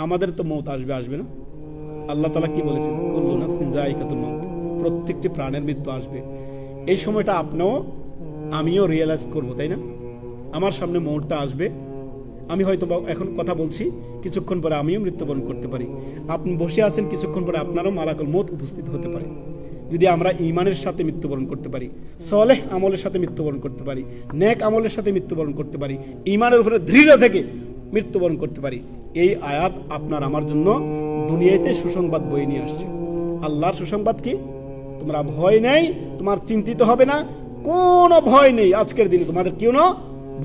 আমাদের তো মৌত আসবে আসবে না? আল্লাহ তাআলা কি বলেছেন? কুল্লু নাফসিন যায়িকাতুল মাউত, প্রত্যেকটি প্রাণের মৃত্যু আসবে। এই সময়টা আপনিও আমিও রিয়েলাইজ করব, তাই না? আমার সামনে মৌতটা আসবে, আমি হয়তো এখন কথা বলছি, কিছুক্ষণ পরে আমিও মৃত্যুবরণ করতে পারি। আপনি বসে আছেন, কিছুক্ষণ পরে আপনারও মালাকুল মৌত উপস্থিত হতে পারে। যদি আমরা ঈমানের সাথে মৃত্যুবরণ করতে পারি, সলেহ আমলের সাথে মৃত্যুবরণ করতে পারি, নেক আমলের সাথে মৃত্যুবরণ করতে পারি, ঈমানের উপরে দৃঢ় থেকে মৃত্যুবরণ করতে পারি, এই আয়াত আপনার আমার জন্য দুনিয়াতে সুসংবাদ বয়ে নিয়ে আসছে। আল্লাহর সুসংবাদ কি? তোমরা ভয় নেই, তোমার চিন্তিত হবে না, কোনো ভয় নেই। আজকের দিনে তোমাদের কোনো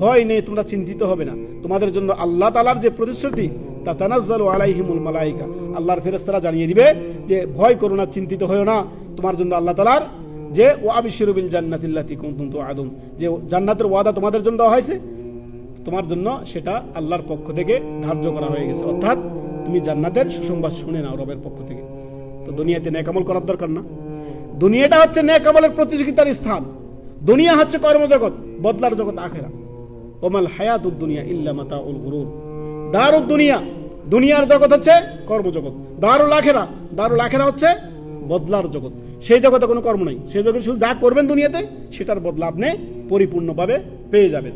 ভয় নেই, তোমরা চিন্তিত হবে না। তোমাদের জন্য আল্লাহ তাআলার যে প্রতিশ্রুতি, তা তানাজ্জালু আলাইহিমুল মালাইকা, আল্লাহর ফেরেশতারা জানিয়ে দিবে যে ভয় করো না, চিন্তিত হয়ো না। তোমার জন্য আল্লাহ তাআলার যে ওয়াবিশিরু বিল জান্নাতিল্লাতী কুনতুম তুআদুন, যে জান্নাতের ওয়াদা তোমাদের জন্য দেওয়া হয়েছে, তোমার জন্য সেটা আল্লাহর পক্ষ থেকে ধার্য করা হয়ে গেছে। অর্থাৎ তুমি জান্নাতের সুসংবাদ শুনে নাও রবের পক্ষ থেকে। তো দুনিয়াতে নেক আমল করার দরকার না? দুনিয়াটা হচ্ছে নেক আমলের প্রতিযোগিতার স্থান। দুনিয়া হচ্ছে কর্মজগৎ, বদলার জগৎ আখিরা। ওমাল হায়াতুদ দুনিয়া ইল্লা মাতাউল গুরুর। দারুদ দুনিয়া, দুনিয়ার জগৎ হচ্ছে কর্মজগৎ। দারুল আখিরা হচ্ছে বদলার জগৎ। সেই জগতে কোনো কর্ম নাই, সেই জগতে শুধু যা করবেন দুনিয়াতে সেটার বদলা আপনি পরিপূর্ণভাবে পেয়ে যাবেন।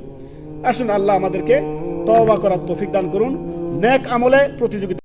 আসুন আল্লাহ আমাদেরকে তওবা করার তৌফিক দান করুন, নেক আমলে প্রতিযোগিতা